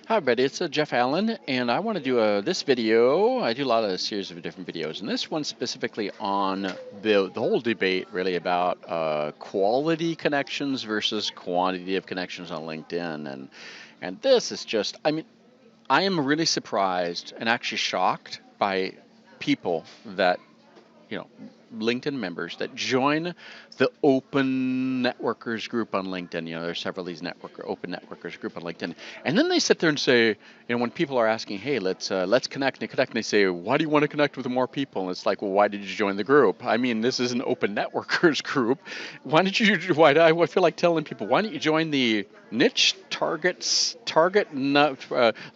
Hi, everybody. It's Jeff Allen, and I want to do this video. I do a lot of series of different videos, and this one specifically on the whole debate, really about quality connections versus quantity of connections on LinkedIn, and this is just, I mean, I am really surprised and actually shocked by people that you know, LinkedIn members that join the open networkers group on LinkedIn. There's several of these open networkers group on LinkedIn, and then they sit there and say, when people are asking, "Hey, let's connect and connect," and they say, "Why do you want to connect with more people?" And it's like, "Well, why did you join the group? I mean, this is an open networkers group. Why did you? Why do I feel like telling people, why don't you join the niche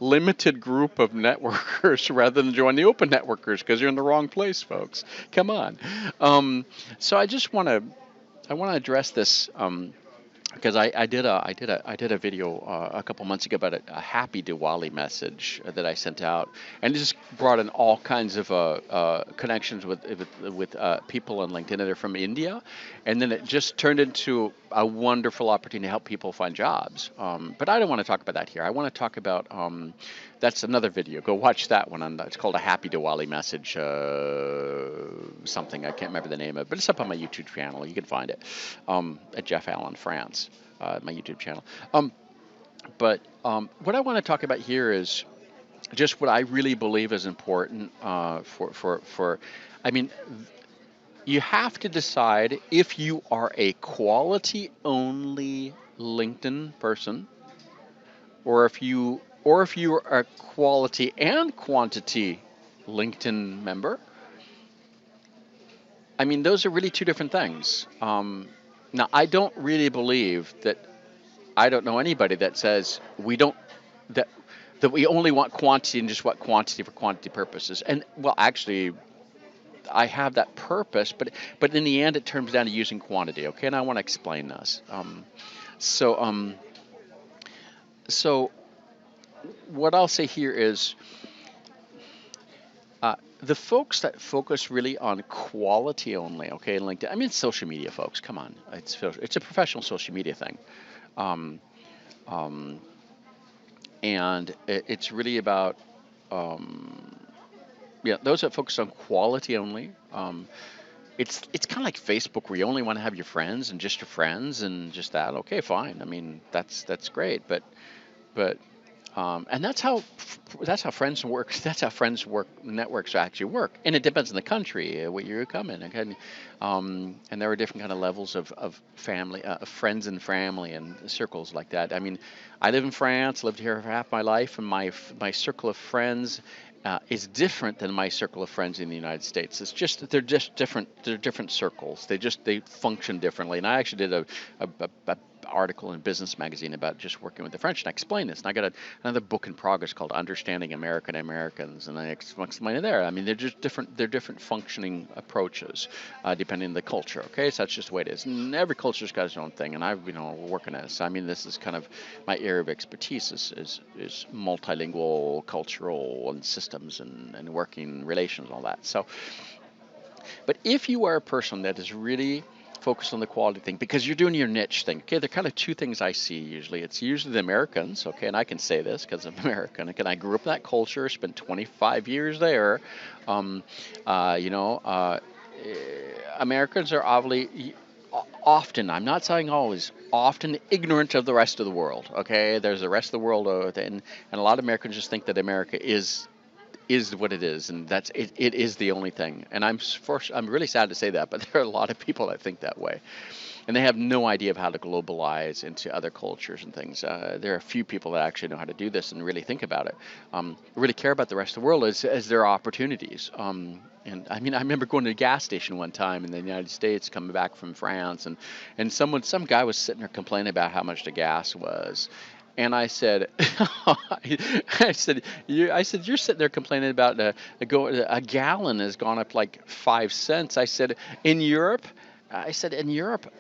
limited group of networkers rather than join the open networkers, because you're in the wrong place, folks. Come on." So I want to address this, because I did a video a couple months ago about a happy Diwali message that I sent out, and it just brought in all kinds of connections with people on LinkedIn that are from India, and then it just turned into a wonderful opportunity to help people find jobs. But I don't want to talk about that here. I want to talk about that's another video. Go watch that one. It's called a happy Diwali message. Something I can't remember the name of, but it's up on my YouTube channel. You can find it at Jeff Allen France, my YouTube channel. But what I want to talk about here is just what I really believe is important for. I mean, you have to decide if you are a quality only LinkedIn person, or if you are a quality and quantity LinkedIn member. I mean, those are really two different things. Now, I don't really believe that. I don't know anybody that says we don't that that we only want quantity and just want quantity for quantity purposes. And well, actually, I have that purpose, but in the end, it comes down to using quantity. Okay, and I want to explain this. So um, so what I'll say here is, the folks that focus really on quality only, okay, in LinkedIn. I mean, social media folks. Come on, it's a professional social media thing. Um, um, and it's really about, um, yeah, those that focus on quality only. It's kind of like Facebook, where you only want to have your friends and just your friends and just that. Okay, fine. I mean, that's great, but and that's how friends work. That's how friends work. Networks actually work, and it depends on the country where you come in. Okay, and there are different kind of levels of family, of friends and family and circles like that. I mean, I live in France, lived here for half my life, and my circle of friends is different than my circle of friends in the United States. It's just that they're just different. They're different circles. They function differently. And I actually did a article in Business Magazine about just working with the French, and I explained this. And I got another book in progress called Understanding American Americans, and I explain it there. I mean, they're just different. They're different functioning approaches, depending on the culture. Okay, so that's just the way it is. And every culture's got its own thing, and I've working at this. I mean, this is kind of my area of expertise is multilingual, cultural, and systems and working relations and all that. So, but if you are a person that is really focused on the quality thing because you're doing your niche thing, okay, there are kind of two things I see usually. It's usually the Americans, okay, and I can say this because I'm American. Again, I grew up in that culture, spent 25 years there. Um, you know, Americans are obviously often, I'm not saying always, often ignorant of the rest of the world. Okay, there's the rest of the world, and a lot of Americans just think that America is what it is, and that's it. It is the only thing, and I'm really sad to say that, but there are a lot of people that think that way, and they have no idea of how to globalize into other cultures and things. There are a few people that actually know how to do this and really think about it, really care about the rest of the world as there are opportunities. And I mean, I remember going to a gas station one time in the United States, coming back from France, and some guy was sitting there complaining about how much the gas was. And I said, I said, you're sitting there complaining about a gallon has gone up like 5 cents. I said, in Europe, in Europe,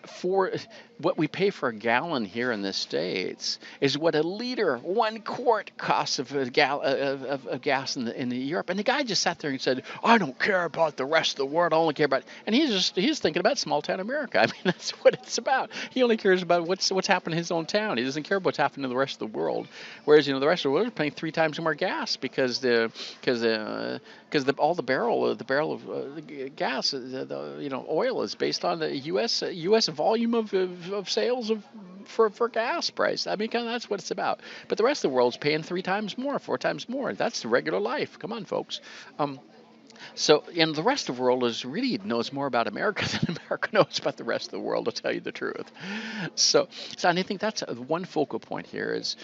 for what we pay for a gallon here in the States is what a liter, 1 quart costs of of gas in the Europe. And the guy just sat there and said, I don't care about the rest of the world. I only care about, and he's thinking about small town America. I mean, that's what it's about. He only cares about what's happening in his own town. He doesn't care about what's happening in the rest of the world. Whereas, the rest of the world is paying 3 times more gas because all the barrel of gas, oil is based on the U.S. volume of sales for gas price. I mean, kind of that's what it's about. But the rest of the world's paying 3 times more, 4 times more. That's the regular life. Come on, folks. Um, so, and the rest of the world is really knows more about America than America knows about the rest of the world, to tell you the truth. And I think that's one focal point here is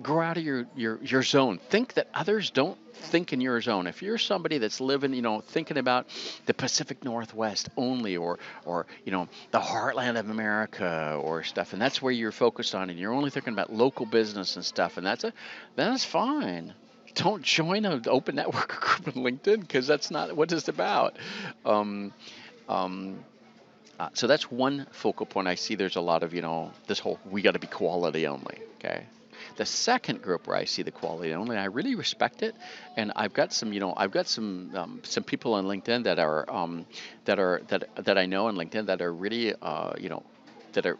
grow out of your zone. Think that others don't think in your zone. If you're somebody that's living, thinking about the Pacific Northwest only, or the heartland of America or stuff, and that's where you're focused on, and you're only thinking about local business and stuff, and that's fine. Don't join an open network group on LinkedIn because that's not what it's about. Um, um, so that's one focal point. I see there's a lot of, this whole we got to be quality only. Okay. The second group where I see the quality only, I really respect it, and I've got some people on LinkedIn that I know on LinkedIn that are really, that are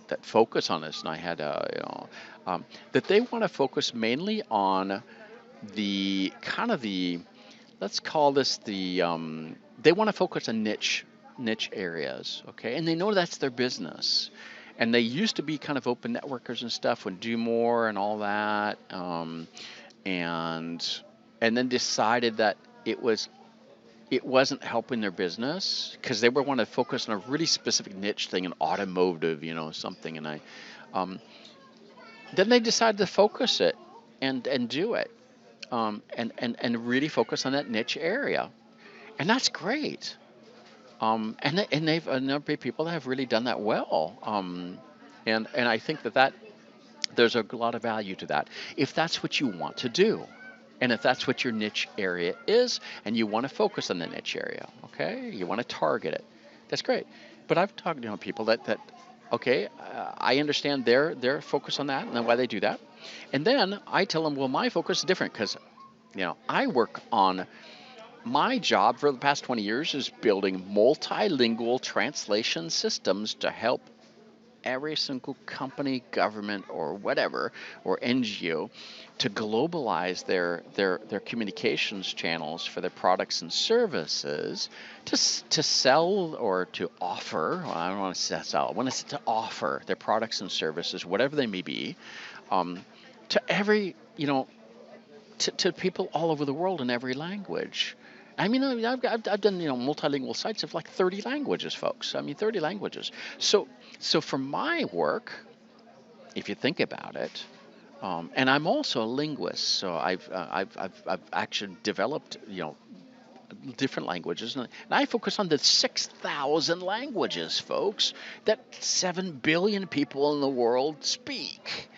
that focus on this, and I had, that they want to focus mainly on the kind of the let's call this they want to focus on niche areas, okay, and they know that's their business, and they used to be kind of open networkers and stuff, would do more and all that, and then decided that it wasn't helping their business because they were want to focus on a really specific niche thing, an automotive, something, and I then they decided to focus it and do it, and really focus on that niche area, and that's great. And they've a number of people that have really done that well. And I think that there's a lot of value to that if that's what you want to do, and if that's what your niche area is, and you want to focus on the niche area, okay, you want to target it. That's great. But I've talked to people that okay, I understand their focus on that and then why they do that, and then I tell them, well, my focus is different because I work on my job for the past 20 years is building multilingual translation systems to help every single company, government, or whatever, or NGO to globalize their communications channels for their products and services to sell or to offer. Well, I don't want to say sell. I want to offer their products and services, whatever they may be, to every to people all over the world in every language. I've done multilingual sites of like 30 languages, folks. 30 languages. So for my work, if you think about it, and I'm also a linguist, so I've actually developed different languages, and I focus on the 6,000 languages, folks, that 7 billion people in the world speak.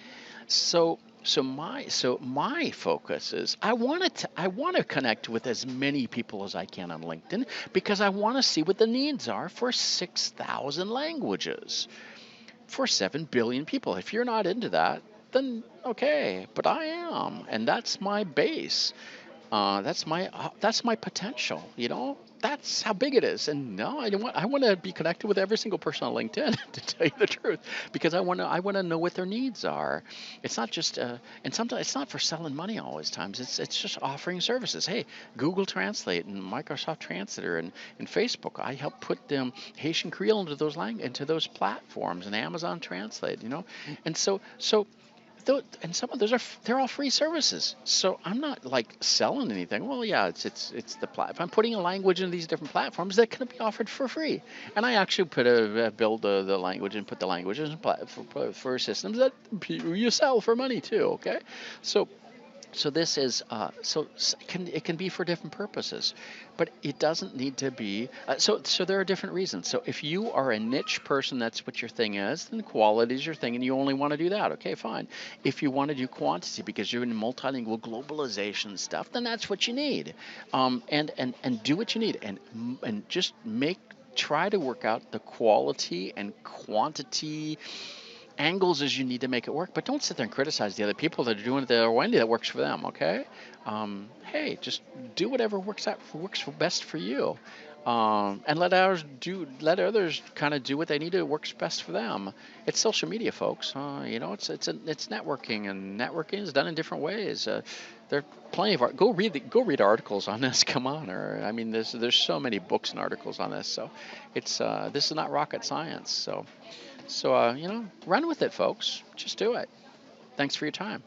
So my focus is I want to connect with as many people as I can on LinkedIn because I want to see what the needs are for 6,000 languages for 7 billion people. If you're not into that, then okay, but I am, and that's my base. That's my potential. That's how big it is. And no, I want to be connected with every single person on LinkedIn to tell you the truth, because I want to know what their needs are. It's not just and sometimes it's not for selling money. Always times it's just offering services. Hey, Google Translate and Microsoft Translator and Facebook. I help put Haitian Creole into those platforms, and Amazon Translate. And so and some of those they're all free services. So I'm not like selling anything. Well, yeah, it's the if I'm putting a language in these different platforms, that can be offered for free. And I actually build the language and put the languages in for systems that you sell for money too. Okay, so this is it can be for different purposes, but it doesn't need to be. So there are different reasons. So if you are a niche person, that's what your thing is, then quality is your thing, and you only want to do that. Okay, fine. If you want to do quantity because you're in multilingual globalization stuff, then that's what you need. And do what you need, and just make try to work out the quality and quantity angles as you need to make it work, but don't sit there and criticize the other people that are doing it the way that works for them. Okay, hey, just do whatever works for best for you, and let others kind of do what they need to works best for them. It's social media, folks. It's networking, and networking is done in different ways. There are plenty of go read articles on this. Come on, or I mean, there's so many books and articles on this. So it's this is not rocket science. So run with it, folks. Just do it. Thanks for your time.